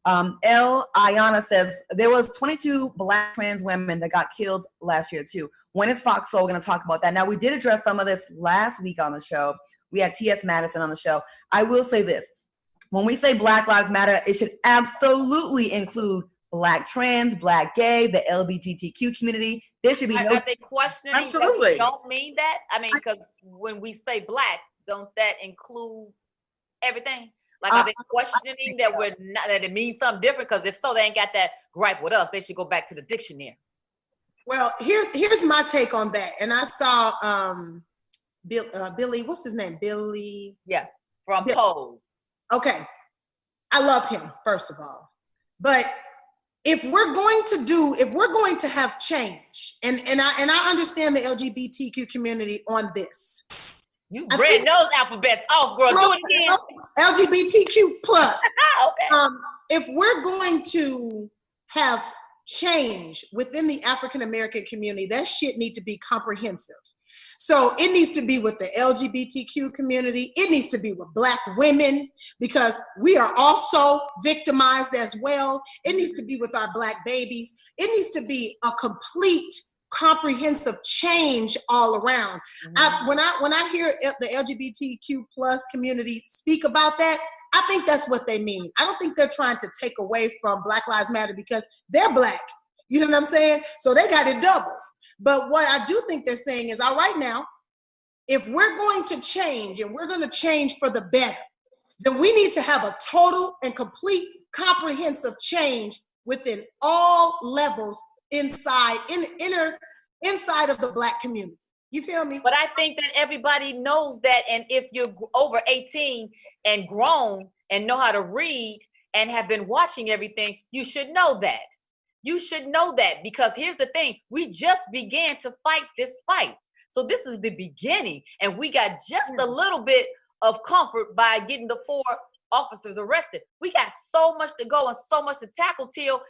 Ayana says, there was 22 Black trans women that got killed last year too. When is FOXSOUL going to talk about that? Now, we did address some of this last week on the show. We had T.S. Madison on the show. I will say this. When we say Black Lives Matter, it should absolutely include Black trans, Black gay, the LGBTQ community. There should be no... Are they questioning that we don't mean that? I mean, because when we say Black, don't that include everything? Like, are they questioning that we're not, that it means something different? Because if so, they ain't got that gripe with us. They should go back to the dictionary. Well, here's my take on that. And I saw Billy, what's his name? Billy. Yeah, from Pose. Okay, I love him, first of all. But if we're going to have change, and I understand the LGBTQ community on this. You read those alphabets off, girl. Do it again. LGBTQ plus. Okay. If we're going to have change within the African American community, that shit need to be comprehensive. So it needs to be with the LGBTQ community. It needs to be with Black women, because we are also victimized as well. It needs to be with our Black babies. It needs to be a complete comprehensive change all around. When I hear the LGBTQ plus community speak about that, I think that's what they mean. I don't think they're trying to take away from Black Lives Matter because they're Black. You know what I'm saying? So they got it double. But what I do think they're saying is, all right, now, if we're going to change and we're going to change for the better, then we need to have a total and complete comprehensive change within all levels inside of the Black community. You feel me? But I think that everybody knows that, and if you're over 18 and grown and know how to read and have been watching everything, you should know that. You should know that, because here's the thing. We just began to fight this fight. So this is the beginning, and we got just a little bit of comfort by getting the 4 officers arrested. We got so much to go and so much to tackle till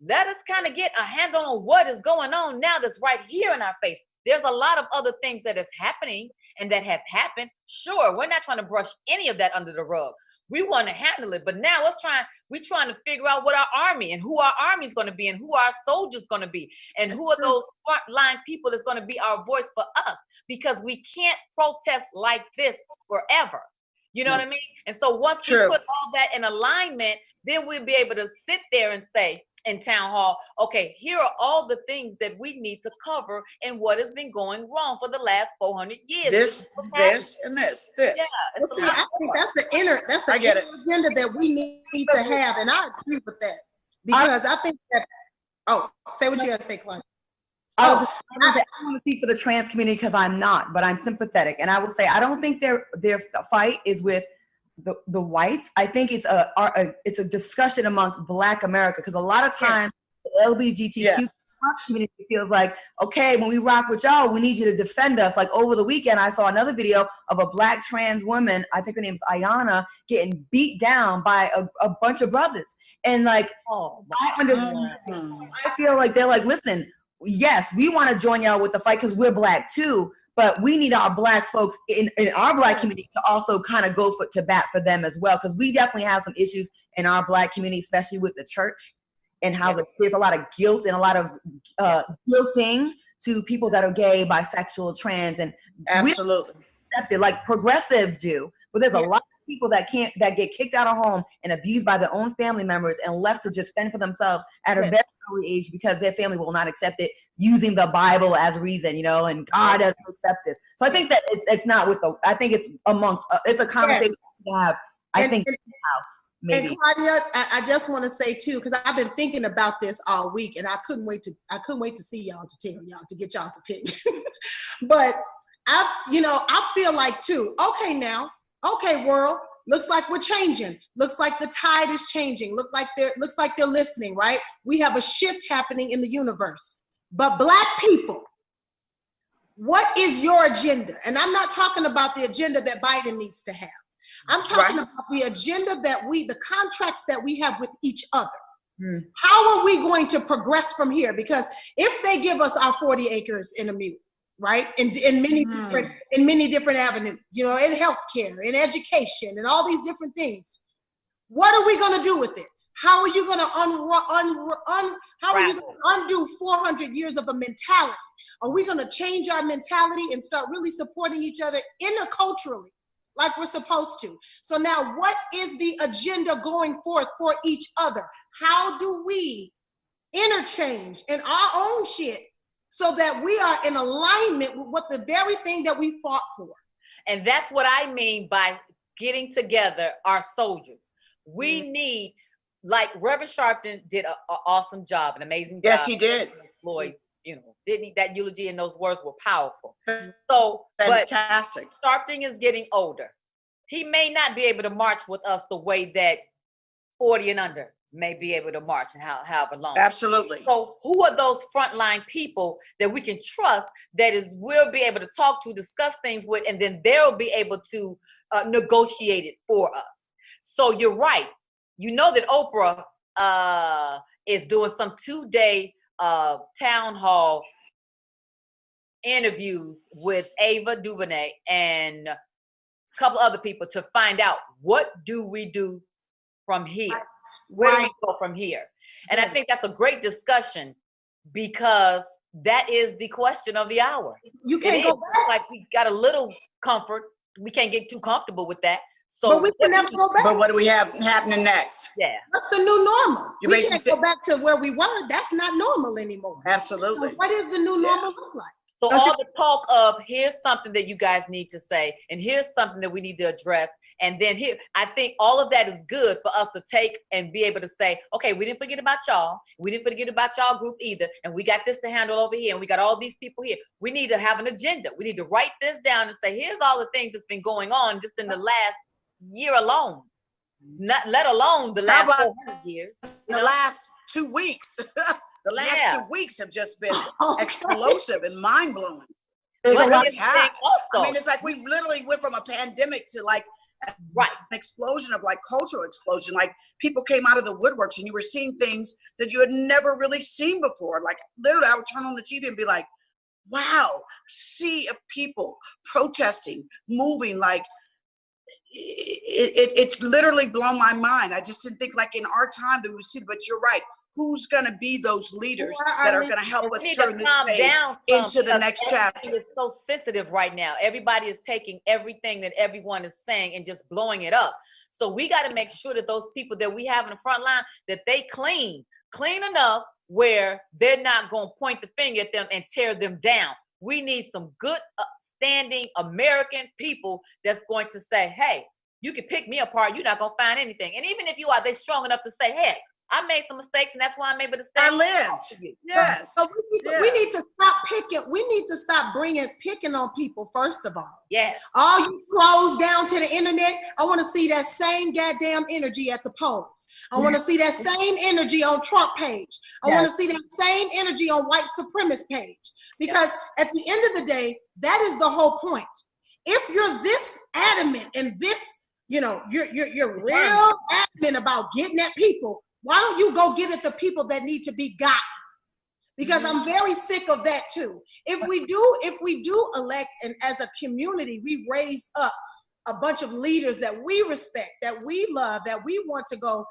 let us kind of get a handle on what is going on now that's right here in our face. There's a lot of other things that is happening and that has happened. Sure, we're not trying to brush any of that under the rug. We want to handle it, but now we're trying to figure out what our army and who our army is going to be and who our soldiers going to be and who are those frontline people that's going to be our voice for us, because we can't protest like this forever. You know what I mean? And so once we put all that in alignment, then we'll be able to sit there and say in town hall, okay, here are all the things that we need to cover and what has been going wrong for the last 400 years. This, and this. Yeah, I think that's the inner agenda that we need to have, and I agree with that, because I think that. Oh, say what you got to say, Claudia. I want to speak for the trans community because I'm not, but I'm sympathetic, and I will say I don't think their fight is with the whites. I think it's a discussion amongst Black America, because a lot of times the LGBTQ community feels like, okay, when we rock with y'all, we need you to defend us. Like over the weekend, I saw another video of a Black trans woman, I think her name's Ayana, getting beat down by a bunch of brothers. And like, I understand. I feel like they're like, listen, yes, we want to join y'all with the fight because we're Black too. But we need our Black folks in our Black community to also kind of go to bat for them as well, because we definitely have some issues in our Black community, especially with the church, and how there's a lot of guilt and a lot of guilting to people that are gay, bisexual, trans, and absolutely accepted like progressives do. But there's a lot of people that get kicked out of home and abused by their own family members and left to just fend for themselves at a very early age because their family will not accept it, using the Bible as reason, and God doesn't accept this. So I think that it's not with I think it's amongst, it's a conversation to have, I think, in the house. Maybe. And Claudia, I just want to say too, because I've been thinking about this all week, and I couldn't wait to see y'all, to tell y'all, to get y'all's opinion. But I feel like too, okay, world, looks like we're changing. Looks like the tide is changing. Looks like they're listening, right? We have a shift happening in the universe. But Black people, what is your agenda? And I'm not talking about the agenda that Biden needs to have. I'm talking about the agenda the contracts that we have with each other. How are we going to progress from here? Because if they give us our 40 acres in a mule, right? In many different avenues, in healthcare, in education, and all these different things. What are we going to do with it? How are you going to undo 400 years of a mentality? Are we going to change our mentality and start really supporting each other interculturally like we're supposed to? So now what is the agenda going forth for each other? How do we interchange in our own shit so that we are in alignment with what the very thing that we fought for? And that's what I mean by getting together our soldiers. We need, like Reverend Sharpton did an awesome job, an amazing job. Yes, he did. Floyd's, didn't he? That eulogy and those words were powerful. So, fantastic. But Sharpton is getting older. He may not be able to march with us the way that 40 and under may be able to march and however long. Absolutely. So who are those frontline people that we can trust we'll be able to talk to, discuss things with, and then they'll be able to negotiate it for us. So you're right. You know that Oprah is doing some 2-day town hall interviews with Ava DuVernay and a couple other people to find out what do we do from here? Where do we go from here? And I think that's a great discussion because that is the question of the hour. You can't go back. Like we got a little comfort. We can't get too comfortable with that. So but we can never go back. But what do we have happening next? Yeah. That's the new normal. You we can't go back to where we were. That's not normal anymore. Absolutely. So what is the new normal look like? So all the talk of here's something that you guys need to say, and here's something that we need to address, and then here, I think all of that is good for us to take and be able to say, okay, we didn't forget about y'all. We didn't forget about y'all group either, and we got this to handle over here, and we got all these people here. We need to have an agenda. We need to write this down and say, here's all the things that's been going on just in the last year alone, not let alone the last 400 years. The last 2 weeks. The last 2 weeks have just been explosive and mind-blowing. It's like we literally went from a pandemic to like an explosion of like cultural explosion. Like people came out of the woodworks and you were seeing things that you had never really seen before. Like literally I would turn on the TV and be like, wow, sea of people protesting, moving, like it's literally blown my mind. I just didn't think like in our time that we would see, but you're right. Who's going to be those leaders that are going to help us turn this page into the next chapter? It's so sensitive right now. Everybody is taking everything that everyone is saying and just blowing it up. So we got to make sure that those people that we have in the front line, that they clean enough where they're not going to point the finger at them and tear them down. We need some good, standing American people that's going to say, hey, you can pick me apart. You're not going to find anything. And even if you are, they're strong enough to say, hey, I made some mistakes, and that's why I'm able to stay. I lived. Yes. So we need to stop picking. We need to stop picking on people, first of all. Yes. All you closed down to the internet, I want to see that same goddamn energy at the polls. I want to see that same energy on Trump page. I want to see that same energy on white supremacist page. Because at the end of the day, that is the whole point. If you're this adamant and this, you're real adamant about getting at people, why don't you go get at the people that need to be gotten? Because I'm very sick of that too. If we do elect, and as a community, we raise up a bunch of leaders that we respect, that we love, that we want to go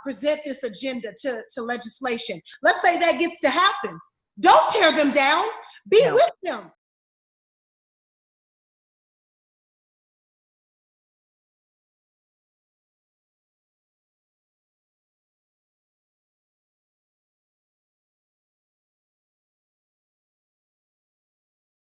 present this agenda to legislation. Let's say that gets to happen. Don't tear them down. Be with them.